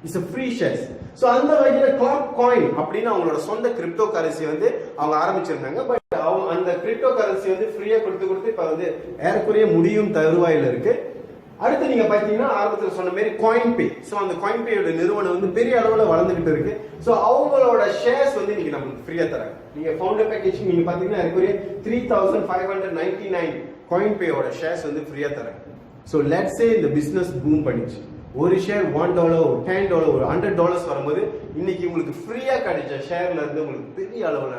It's a free shares. So அந்த வகையில கிளாக் காயின் அப்படின்னு அவங்களோட சொந்த கிரிப்டோ கரன்சி வந்து அவங்க ஆரம்பிச்சிருந்தாங்க. பட் அவங்க அந்த கிரிப்டோ கரன்சி வந்து ஃப்ரீயா கொடுத்து இப்ப வந்து ஏறக்குறைய முடியும் தருவாயில இருக்கு. அடுத்து நீங்க பாத்தீங்கன்னா ஆரம்பத்தில் சொன்ன மாதிரி காயின் பே. ஸோ அந்த காயின் பேயோட நிறுவனம் வந்து பெரிய அளவுல வளர்ந்துகிட்டு இருக்கு. ஸோ அவங்களோட ஷேர்ஸ் வந்து நீங்க நமக்கு ஃப்ரீயா தராங்க. நீங்க ஃபவுண்டர் பேக்கேஜ் நீங்க பாத்தீங்கன்னா ஏறக்குறைய 3,599 காயின் பேயோட ஷேர்ஸ் வந்து ஃப்ரீயா தராங்க. ஸோ லெட்ஸ் சே இந்த பிசினஸ் பூம் பண்ணிச்சு, ஒரு ஷேர் $1 ஒரு $10 ஒரு $100 வரும்போது இன்னைக்கு உங்களுக்கு ஃப்ரீயா கிடைச்ச ஷேர்ல இருந்து உங்களுக்கு பெரிய அளவுல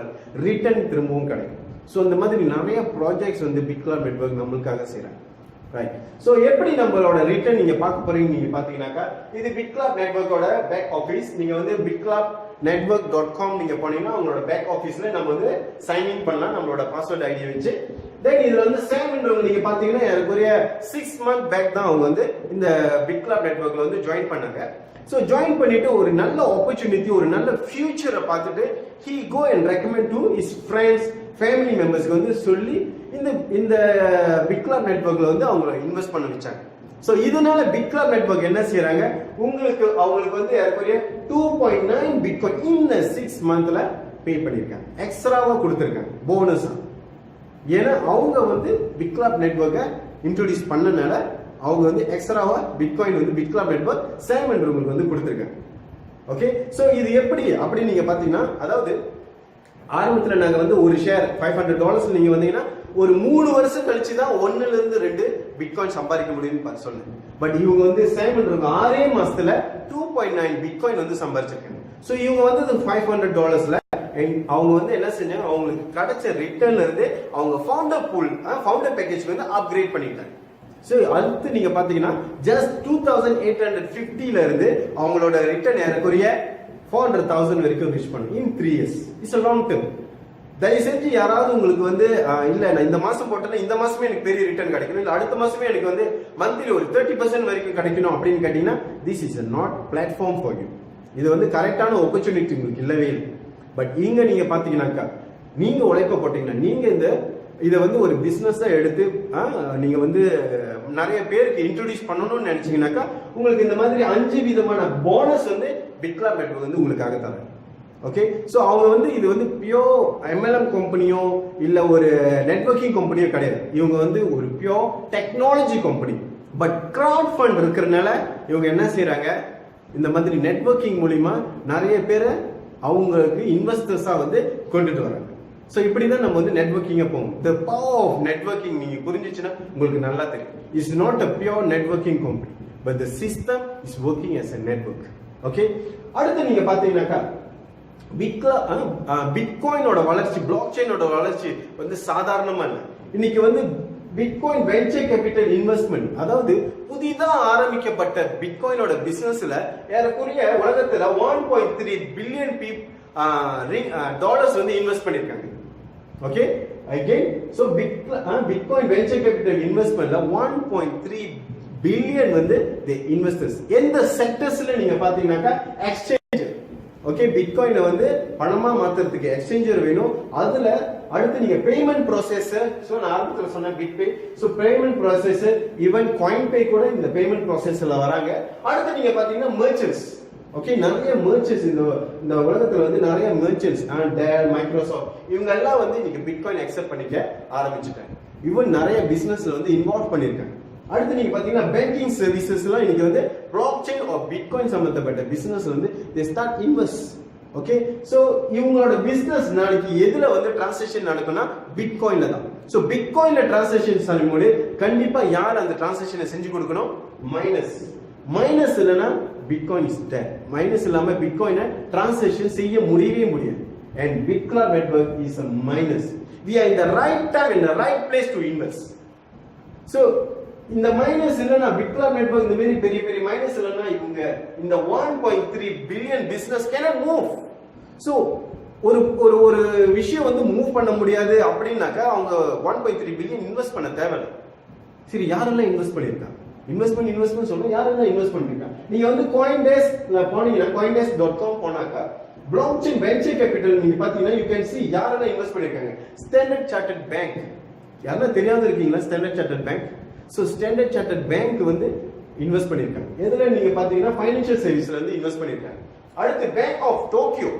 ரிட்டர்ன் திரும்பவும் கிடைக்கும். ஸோ இந்த மாதிரி நிறைய ப்ராஜெக்ட்ஸ் வந்து பிட்கிளப் நெட்வொர்க் நம்மளுக்காக செய்யறாங்க. ரைட். ஸோ எப்படி நம்மளோட ரிட்டர்ன் நீங்க பார்க்க போறீங்க நீங்க பாத்தீங்கன்னாக்கா இது பிட்கிளப் நெட்வொர்க்கோட பேக் ஆஃபீஸ். நீங்க வந்து bitclubnetwork.com நீங்க போனீங்கன்னா உங்களோட பேக் ஆஃபீஸ்ல நம்ம வந்து சைன் இன் பண்ணலாம் நம்மளோட பாஸ்வேர்ட் ஐடி வச்சு. தென் இதுல வந்து சேம்ன்றவங்க நீங்க பாத்தீங்கன்னா எனக்குரிய 6 month பேக் தான் அவங்க வந்து இந்த பிட்கிளப் நெட்வொர்க்ல வந்து ஜாயின் பண்ணாங்க. ஸோ ஜாயின் பண்ணிட்டு ஒரு நல்ல ஆப்பர்ச்சுனிட்டி ஒரு நல்ல ஃபியூச்சரை பார்த்துட்டு he go and recommend to his friends family மெம்பர்ஸ்க்கு வந்து சொல்லி இந்த பிட்கிளப் நெட்வொர்க்ல வந்து அவங்களை இன்வெஸ்ட் பண்ண வச்சாங்க. ஸோ இதனால பிட்கிளப் நெட்வொர்க் என்ன செய்யறாங்க, அவங்களுக்கு வந்து ஏறக்குறைய 2.9 பிட்காயின் இந்த 6 monthல பே பண்ணிருக்காங்க, எக்ஸ்ட்ராவா கொடுத்துருக்காங்க போனஸா. ஏன்னா அவங்க வந்து பிட்கிளப் நெட்வொர்க்கை இன்ட்ரோடியூஸ் பண்ணனால அவங்க வந்து எக்ஸ்ட்ராவா பிட்காயின் வந்து பிட்கிளப் நெட்வொர்க் சேம்ன்றவங்களுக்கு வந்து கொடுத்துருக்காங்க. ஓகே, ஸோ இது எப்படி அப்படி நீங்க பாத்தீங்கன்னா, அதாவது ஆரம்பத்துல நாங்க வந்து ஒரு ஷேர் $500 நீங்க வந்தீங்கன்னா ஒரு 3 வருஷம் கழிச்சு தான் 1ல இருந்து 2 பிட்காயின் சம்பாதிக்க முடியும்னு சொன்னேன். பட் இவங்க வந்து சேம்ன்றவங்க 6 மாசத்துல 2.9 பிட்காயின் வந்து சம்பாதிச்சிருக்காங்க. ஸோ இவங்க வந்து $500 அவங்க வந்து என்ன செஞ்சாங்க, அவங்களுக்கு கிடைச்ச ரிட்டர்ன்ல இருந்து அவங்க ஃபவுண்டர் பேக்கேஜ் வந்து அப்கிரேட் பண்ணிட்டாங்க. ஸோ அடுத்து நீங்க பாத்தீங்கன்னா ஜஸ்ட் 2,850ல இருந்து அவங்களோட ரிட்டர்ன் ஏறக்குறைய 400,000 வரைக்கும் ரீச் பண்ணும் in 3 years. It's a long term. தயவு செஞ்சு யாராவது உங்களுக்கு வந்து இல்ல நான் இந்த மாசம் போட்டேன்னா இந்த மாசமே எனக்கு பெரிய ரிட்டர்ன் கிடைக்கணும், இல்ல அடுத்த மாசமே எனக்கு வந்து மந்த்லி ஒரு 30% வரைக்கும் கிடைக்கணும் அப்படின்னு கேட்டீங்கன்னா this is not platform for you. இது வந்து கரெக்டான ஆப்பர்ச்சுனிட்டி உங்களுக்கு இல்லவே இல்லை. பட் இங்க நீங்க பாத்தீங்கன்னாக்கா நீங்க உழைப்ப போட்டீங்கன்னா நீங்க இதை வந்து ஒரு பிசினஸா எடுத்து நீங்க வந்து நிறைய பேருக்கு இன்ட்ரோடியூஸ் பண்ணணும்னு நினைச்சீங்கன்னாக்கா உங்களுக்கு இந்த மாதிரி 5 விதமான போனஸ் வந்து பிட்கிளப் நெட்வொர்க் வந்து உங்களுக்காக தராங்க. ஓகே, ஸோ அவங்க வந்து இது வந்து பியோர் MLM கம்பெனியோ இல்ல ஒரு நெட்வொர்க்கிங் கம்பெனியோ கிடையாது. இவங்க வந்து ஒரு pure technology company. But crowd fund இருக்கிறதுனால இவங்க என்ன செய்யறாங்க, இந்த மாதிரி நெட்வொர்க்கிங் மூலியமா நிறைய பேரை அவங்களுக்கு இன்வெஸ்டர்ஸா வந்து கொண்டுட்டு வராங்க. ஸோ இப்படிதான் நம்ம வந்து நெட்வொர்க்கிங்க போகும். த பவர் ஆஃப் நெட்வொர்க்கிங் நீங்க புரிஞ்சிச்சுன்னா உங்களுக்கு நல்லா தெரியும். It's not a pure networking company but the system is working as a network. Okay, அடுத்து நீங்க பாத்தீங்கன்னாக்கா பிட்காயினோட வளர்ச்சி, பிளாக் செயினோட வளர்ச்சி வந்து சாதாரணமா இல்லை. இன்னைக்கு வந்து பிட்காயின் வெஞ்சர் கேபிட்டல் இன்வெஸ்ட்மெண்ட், அதாவது புதிதா ஆரம்பிக்கப்பட்ட பிட்காயினோட பிசினஸ்ல ஏறக்குறைய உலகத்துல 1.3 பில்லியன் டாலர்ஸ் வந்து இன்வெஸ்ட் பண்ணிருக்காங்க. Okay, again. So Bitcoin venture capital investmentல 1.3 billion வந்து the investors. எந்த செக்டர்ஸ்ல நீங்க பாத்தீங்கன்னாக்கா எக்ஸ்சேஞ்ச், ஓகே, பிட்காயினை வந்து பணமா மாத்துறதுக்கு எக்ஸ்சேஞ்சர் வேணும். அதுல அடுத்து நீங்க பேமெண்ட் ப்ராசஸர், சோ நான் ஆரம்பத்துல சொன்ன BitPay, so payment processor, even Coinpay கூட இந்த பேமெண்ட் ப்ராசஸ்ல வராங்க. அடுத்து நீங்க பாத்தீங்கன்னா மெர்ச்சன்ட்ஸ், ஓகே, நிறைய மெர்ச்சன்ட்ஸ் இந்த உலகத்துல வந்து நிறைய மெர்ச்சன்ட்ஸ், டெல், மைக்ரோசாஃப்ட், இவங்க எல்லாம் வந்து இன்னைக்கு பிட்காயின் அக்செப்ட் பண்ணிக்க ஆரம்பிச்சுட்டாங்க. ஈவன் நிறைய பிசினஸ்ல வந்து இன்வால்வ் பண்ணிருக்காங்க. அடுத்து நீங்க பாத்தீங்கன்னா பேங்கிங் சர்வீசஸ் எல்லாம் இன்னைக்கு வந்து பிளாக் செயின் ஆர் பிட்காயின் சம்பந்தப்பட்ட பிசினஸ் வந்து they start invest. Okay, so இவங்களோட பிசினஸ் நாளைக்கு எதுல வந்து டிரான்சாக்ஷன் நடக்கும்னா பிட்காயின்ல தான். சோ பிட்காயின்ல டிரான்சாக்ஷன் பண்ணும்போது கண்டிப்பா யார் அந்த டிரான்சாக்ஷனை செஞ்சு கொடுக்கணும்? மைனஸ் இல்லனா பிட்காயின் இஸ் டெட். மைனஸ் இல்லாம பிட்காயினை டிரான்சாக்ஷன் செய்ய முடியவே முடியாது. And BitCloud network is a minus. We are in the right time, in the right place to invest. So இந்த மைனஸ் இல்லனா பிட்காயின் நெட்வொர்க் இந்த மாதிரி பெரிய பெரிய மைனஸ் இல்லனா இவங்க இந்த 1.3 billion business cannot move. So ஒரு விஷயம் வந்து மூவ் பண்ண முடியாது அப்படினாக்கா அவங்க 1.3 பில்லியன் இன்வெஸ்ட் பண்ண தேவையில்லை. சரி, யாரெல்லாம் இன்வெஸ்ட் பண்ணிருக்காங்க? இன்வெஸ்ட்மெண்ட் சொல்றேன், யாரெல்லாம் இன்வெஸ்ட் பண்ணிருக்காங்க? நீங்க வந்து coindesk போனீங்கன்னா coindesk.com போனாக்கா பிளாக் செயின் வென்ச்சர் கேபிட்டல் நீங்க பாத்தீங்கன்னா you can see யாரெல்லாம் இன்வெஸ்ட் பண்ணிருக்காங்க. ஸ்டாண்டர்ட் சார்ட்டர்ட் பேங்க், யாரெல்லாம் தெரியாத இருக்கீங்களா? Standard chartered bank, so standard chartered bank வந்து இன்வெஸ்ட் பண்ணிருக்காங்க. எதுல நீங்க பாத்தீங்கன்னா ஃபைனான்சியல் சர்வீஸ்ல வந்து இன்வெஸ்ட் பண்ணிருக்காங்க. அடுத்து பேங்க் ஆஃப் டோக்கியோ,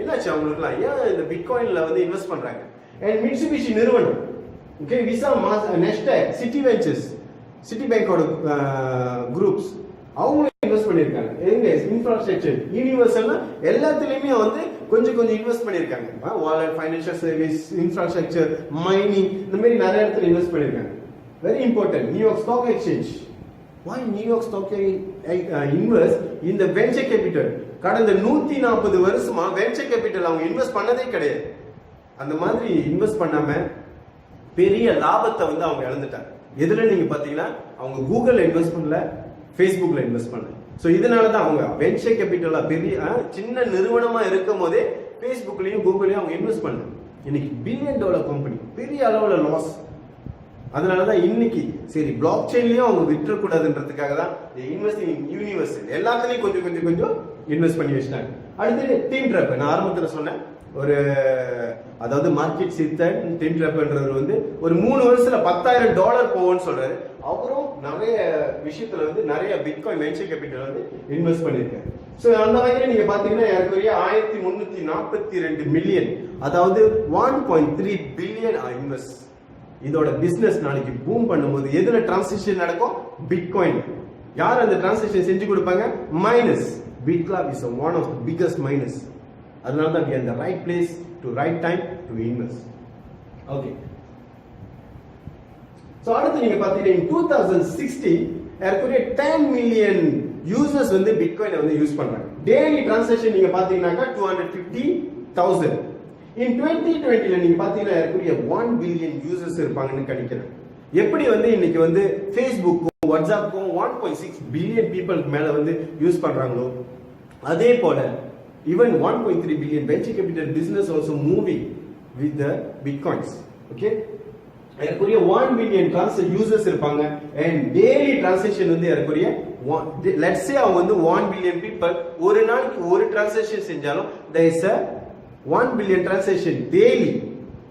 என்னாச்சு அவங்களுக்குலாம் ஏன் இந்த பிட்காயின்ல வந்து இன்வெஸ்ட் பண்றாங்க? அண்ட் மிட்சுபிஷி நிறுவனம், okay, Visa, Nasdaq, Citi Ventures, Citi பேங்கோட குரூப்ஸ், அவங்க இன்வெஸ்ட் பண்ணிருக்காங்க. எங்க இன்ஃப்ராஸ்ட்ரக்சர், யூனிவர்சல்னா எல்லாத்துலயுமே வந்து கொஞ்சம் இன்வெஸ்ட் பண்ணிருக்காங்க. Wallet, financial service, infrastructure, mining, இந்த மாதிரி நிறைய இடத்துல இன்வெஸ்ட் பண்ணிருக்காங்க. Very important, New York Stock Exchange. Why New York Stock invest in the venture capital? கடந்த 140 வருஷமா venture capital அவங்க இன்வெஸ்ட் பண்ணதே கிடையாது. அந்த மாதிரி இன்வெஸ்ட் பண்ணாம பெரிய லாபத்தை வந்து அவங்க இழந்துட்டாங்க. எதுல நீங்க பாத்தீங்கன்னா அவங்க கூகுள்ல இன்வெஸ்ட் பண்ணல, ஃபேஸ்புக்ல இன்வெஸ்ட் பண்ணல. சோ இதனால தான் அவங்க venture capital பெரிய சின்ன நிறுவனமா இருக்கும் போதே ஃபேஸ்புக்லயும் கூகுள்லயும் அவங்க இன்வெஸ்ட் பண்ணாங்க. இன்னைக்கு பில்லியன் டாலர் கம்பெனி, பெரிய அளவுல லாஸ். அதனாலதான் இன்னைக்கு சரி பிளாக் செயின்லயும் அவங்க விட்டுற கூடாதுன்றதுக்காக தான் இன்வெஸ்டிங் யூனிவர்சல் எல்லாத்துலயும் கொஞ்சம் இன்வெஸ்ட் பண்ணி வச்சிட்டாங்க. அடுத்து டீம் ட்ராப், நான் ஆரம்பத்துல சொன்னேன், ஒரு அதாவது மார்க்கெட் சித்தன் டீம் ட்ராப்ன்றவர் வந்து ஒரு 3 வருஷத்துல $10,000 போகும்னு சொல்றாரு. அவரும் நிறைய விஷயத்துல வந்து நிறைய பிட்காயின் வென்ச்சர் கேபிட்டல் வந்து இன்வெஸ்ட் பண்ணிருக்காரு. சோ அந்த வகையில நீங்க பாத்தீங்கன்னா ஏறக்குறைய 1342 மில்லியன், அதாவது 1.3 பில்லியன் இன்வெஸ்ட். இதோட பிசினஸ் நாளைக்கு பூம் பண்ணும்போது எதுல டிரான்சாக்ஷன் நடக்கும்? பிட்காயின். யார் அந்த டிரான்சாக்ஷன் செஞ்சு கொடுப்பாங்க? Minus. BitCloud is one of the biggest minus. அதனால தான் we are in the right place to right time to invest. Okay. So அடுத்து நீங்க பாத்தீங்கன்னா in 2016 ஏறக்குறைய 10 மில்லியன் யூசர்ஸ் வந்து பிட்காயினை வந்து யூஸ் பண்றாங்க. டெய்லி டிரான்சாக்ஷன் நீங்க பாத்தீங்கன்னாக்கா 250,000. In 2020 நீங்க பாத்தீங்கன்னா ஏறக்குறைய 1 பில்லியன் யூசர்ஸ் இருப்பாங்கன்னு கணிக்கிறேன். எப்படி வந்து இன்னைக்கு வந்து ஃபேஸ்புக்கும் வாட்ஸ்அப்புக்கும் 1.6 பில்லியன் பீப்புளுக்கு மேல வந்து யூஸ் பண்றாங்களோ அதே போல even 1.3 billion venture capital business also moving with the bitcoins. Okay, ஏறக்குறைய 1 பில்லியன் யூசர்ஸ் இருப்பாங்க and daily transaction வந்து ஏறக்குறைய let's say அவங்க வந்து 1 பில்லியன் people ஒரு நாளைக்கு ஒரு டிரான்சாக்ஷன் செஞ்சாலும் there is a 1 billion transaction daily.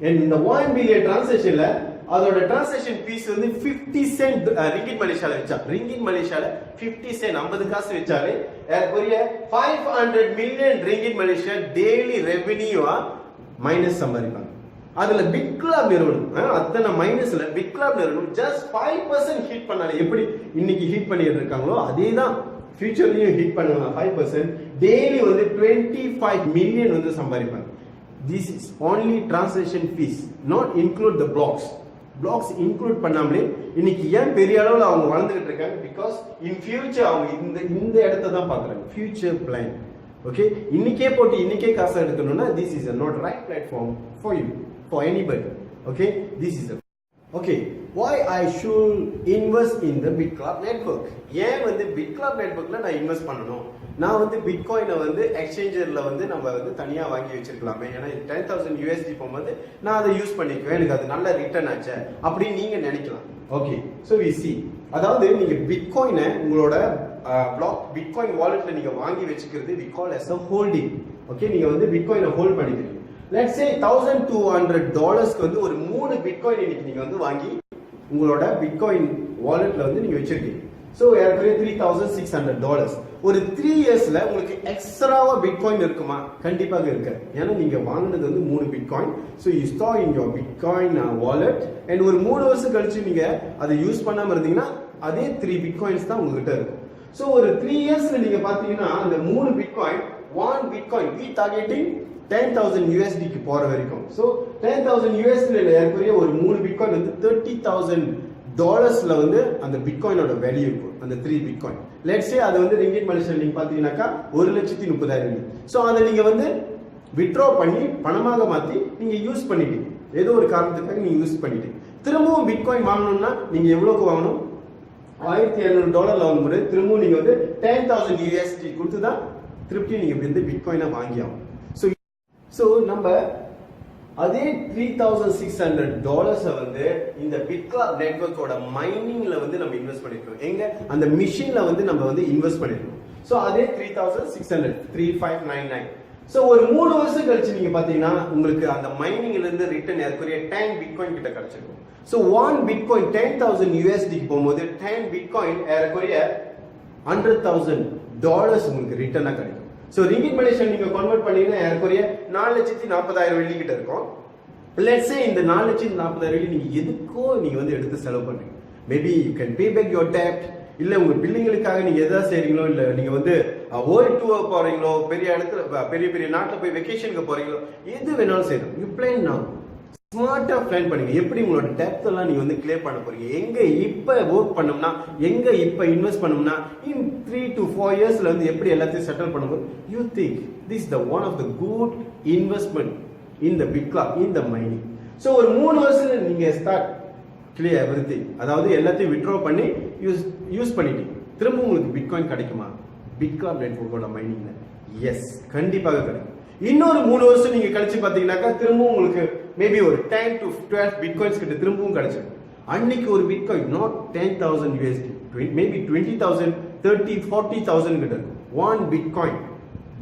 and இந்த 1 பில்லியன் டிரான்சாக்ஷன்ல அதோட டிரான்சாக்ஷன் ஃபீஸ் வந்து 50 சென்ட் ரிங்கிட் மலேசியால வெச்சா, ரிங்கிட் மலேசியால 50 சென்ட் 50 காசு வெச்சாலே ஏறக்குறைய 500 மில்லியன் ரிங்கிட் மலேசியா டெய்லி ரெவென்யூவா மைனஸ் சம்பாதிப்பாங்க. அதுல BitCloud நிறுவனம் அத்தனை மைனஸ்ல BitCloud நிறுவனம் just 5% ஹிட் பண்ணாலே எப்படி இன்னைக்கு ஹிட் பண்ணிட்டு இருக்காங்களோ அதே தான் ஃபியூச்சர்லயும் ஹிட் பண்ணுவாங்க. 5% டெய்லி வந்து 25 மில்லியன் வந்து சம்பாதிப்பாங்க. This is only transaction fees, not include the blocks. Blocks include பண்ணாமலே இன்னைக்கு ஏன் பெரிய அளவுல அவங்க வளர்ந்துகிட்டு இருக்காங்க? because in future அவங்க இந்த இடத்தை தான் பார்க்கறாங்க, future plan. Okay, இன்னைக்கே போட்டு இன்னைக்கே காசு எடுக்கணும்னா this is a not right platform for you, for anybody. Okay, this is a okay, why I should invest in the BitCloud network? ஏன் வந்து BitCloud networkல நான் இன்வெஸ்ட் பண்ணணும்? நான் வந்து பிட்காயினை வந்து எக்ஸ்சேஞ்சர்ல வந்து நம்ம வந்து தனியா வாங்கி வச்சிருக்கலாமே, ஏன்னா 10,000 USD போகும்போது நான் அதை யூஸ் பண்ணிக்குவேன், எனக்கு அது நல்ல ரிட்டர்ன் ஆச்சு அப்படின்னு நீங்க நினைக்கலாம். ஓகே, ஸோ வி சி, அதாவது நீங்க பிட்காயினை உங்களோட பிட்காயின் வாலெட்ல நீங்க வாங்கி வச்சுக்கிறது we call as a holding. Okay, நீங்க வந்து பிட்காயினை ஹோல்ட் பண்ணிக்கிறீங்க. லெட்ஸ் சே $1,200 வந்து ஒரு 3 பிட்காயின் இன்னைக்கு நீங்க வந்து வாங்கி உங்களோட பிட்காயின் வாலெட்ல வந்து நீங்க வச்சிருக்கீங்க. ஸோ ஏற்கனவே $3,600 ஒரு 3 இயர்ஸ்ல உங்களுக்கு எக்ஸ்ட்ராவா பிட்காயின் இருக்குமா? கண்டிப்பாக இருக்கு. ஏன்னா நீங்க வாங்கினது வந்து 3 bitcoin. So you star in your bitcoin wallet and ஒரு 3 வருஷம் கழிச்சு நீங்க அதை யூஸ் பண்ணாம இருந்தீங்கன்னா அதே 3 பிட்காயின்ஸ் தான் உங்ககிட்ட இருக்கும். ஸோ ஒரு 3 இயர்ஸ்ல நீங்க பாத்தீங்கன்னா அந்த 3 bitcoin 1 bitcoin we targeting 10,000 USD க்கு போற வரைக்கும். ஸோ 10,000 USD ஏற்கனவே ஒரு 3 பிட்காயின் வந்து $30,000 வந்து அந்த பிட்காயினோட வேல்யூ இருக்கும், அந்த 3 பிட்காயின். லெட்ஸ் சே அது வந்து ரிங்கிட் மலேசியன் நீங்க பாத்தீங்கன்னாக்கா 1,30,000. ஸோ அதை நீங்க வந்து வித்ட்ரா பண்ணி பணமாக மாத்தி நீங்க யூஸ் பண்ணிட்டீங்க, ஏதோ ஒரு காரணத்துக்காக நீங்க யூஸ் பண்ணிட்டீங்க. திரும்பவும் பிட்காயின் வாங்கணும்னா நீங்க எவ்வளவுக்கு வாங்கணும்? $1,700 வாங்கும்போது திரும்பவும் நீங்க வந்து 10,000 USD கொடுத்து தான் திருப்பி நீங்க வந்து பிட்காயினை வாங்கி ஆகும். ஸோ நம்ம அதே $3,600 வந்து இந்த பிட்கிளாப் நெட்வொர்க்கோட மைனிங்ல வந்து நம்ம இன்வெஸ்ட் பண்ணிருக்கோம். எங்க? அந்த மிஷின்ல வந்து நம்ம வந்து இன்வெஸ்ட் பண்ணிருக்கோம். ஸோ அதே 3,600 3,599. ஸோ ஒரு 3 வருஷம் கழிச்சு நீங்க பாத்தீங்கன்னா உங்களுக்கு அந்த மைனிங்ல இருந்து ரிட்டர்ன் ஏற்கனவே 10 பிட்காயின் கிட்ட கிடைச்சிருக்கும். ஸோ 1 பிட்காயின் 10,000 USD போகும்போது 10 பிட்காயின் ஏற்கனவே $100,000 உங்களுக்கு ரிட்டர்னா கிடைக்கும். ஸோ ரிங்கிட் மலேசியன் நீங்க கன்வெர்ட் பண்ணீங்கன்னா ஏற்கனவே 4,40,000 கிட்ட இருக்கும். லெட்ஸ் சே இந்த 4,40,000 நீங்க எதுக்கோ நீங்க வந்து எடுத்து செலவு பண்றீங்க. Maybe you can pay back your டெப்ட், இல்ல உங்க பிள்ளைங்களுக்காக நீங்க எதாவது செய்றீங்களோ, இல்ல நீங்க வந்து வேர்ல்ட் டூர் போறீங்களோ, பெரிய இடத்துல பெரிய நாட்டுல போய் வெக்கேஷனுக்கு போறீங்களோ, எது வேணாலும் செய்யணும். யூ பிளான் நவ, ஸ்மார்ட்டா பிளான் பண்ணுங்க. எப்படி உங்களோட டெப்த் எல்லாம் நீங்க வந்து கிளியர் பண்ண போறீங்க, எங்க இப்ப ஒர்க் பண்ணோம்னா, எங்க இப்ப இன்வெஸ்ட் பண்ணோம்னா இன் 3 to 4 இயர்ஸ்ல வந்து எப்படி எல்லாத்தையும் செட்டில் பண்ணும்போது you think this the one of the good investment in the BitClub in the mining. So ஒரு 3 வருஷத்துல நீங்க ஸ்டார்ட் கிளியர் எவ்ரிதிங், அதாவது எல்லாத்தையும் வித்ட்ரா பண்ணி யூஸ் பண்ணிட்டீங்க. திரும்ப உங்களுக்கு பிட்காயின் கிடைக்குமா பிட்கிளாப் நெட்வொர்க்கோட மைனிங்ல? எஸ், கண்டிப்பாக கிடைக்கும். இன்னொரு 3 வருஷம் நீங்க கழிச்சு பாத்தீங்கன்னாக்கா திரும்பவும் உங்களுக்கு மேபி ஒரு 10 to 12 பிட்காயின்ஸ் கிட்ட திரும்பவும் கிடைச்சிடும். அன்னைக்கு ஒரு பிட்காயின் நாட் 10,000 USD, மேபி 20,000 30 40,000 கிட்ட இருக்கும் 1 பிட்காயின்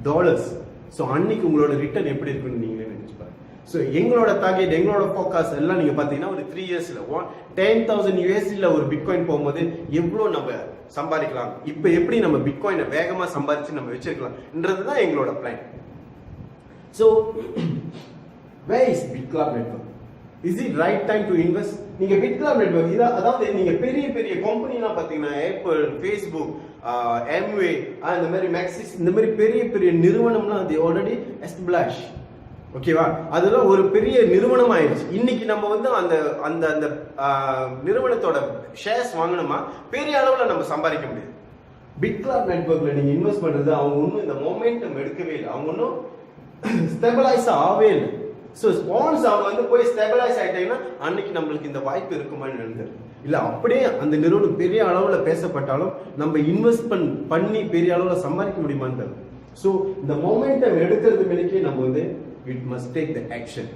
டாலர்ஸ். ஸோ அன்னைக்கு உங்களோட ரிட்டர்ன் எப்படி இருக்குன்னு நீங்களே நினைச்சு பாருங்க. ஸோ எங்களோட டார்கெட், எங்களோட ஃபோக்கஸ் எல்லாம் நீங்க பாத்தீங்கன்னா ஒரு 3 இயர்ஸ்ல 10,000 USD ஒரு பிட்காயின் போகும்போது எவ்வளவு நம்ம சம்பாதிக்கலாம், இப்ப எப்படி நம்ம பிட்காயினை வேகமா சம்பாதிச்சு நம்ம வச்சிருக்கலாம்ன்றதுதான் எங்களோட plan. So, where is BitClub Network? Is it right time to invest? நீங்க BitClub Network அதாவது நீங்க பெரிய கம்பெனிலாம் பாத்தீங்கன்னா ஆப்பிள், ஃபேஸ்புக், Amway, இந்த மாதிரி மேக்சிஸ், இந்த மாதிரி பெரிய நிறுவனம்லாம் அது ஆல்ரெடி எஸ்டாப்லிஷ். ஓகேவா? அதெல்லாம் ஒரு பெரிய நிறுவனம் ஆயிடுச்சு. இன்னைக்கு நம்ம வந்து அந்த அந்த அந்த நிறுவனத்தோட ஷேர்ஸ் வாங்கணுமா பெரிய அளவுல நம்ம சம்பாதிக்க முடியாது. BitClub Networkல நீங்க இன்வெஸ்ட் பண்றது அவங்க ஒன்றும் இந்த மொமெண்டம் எடுக்கவே இல்லை, அவங்க ஒன்றும் ஸ்டெபிலைஸ் ஆகவே இல்லை. ஸோ ஸ்பான்ஸ் அவங்க வந்து போய் ஸ்டெபிலைஸ் ஆயிட்டாங்கன்னா அன்னைக்கு நம்மளுக்கு இந்த வாய்ப்பு இருக்குமான்னு எழுதுறது இல்ல. அப்படியே அந்த நிறுவனம் பெரிய அளவுல பேசப்பட்டாலும் நம்ம இன்வெஸ்ட்மெண்ட் பண்ணி பெரிய அளவுல சம்பாதிக்க முடியுமான்னு. ஸோ இந்த மொமெண்டம் எடுக்கிறது மேலேயே நம்ம வந்து it must take the action.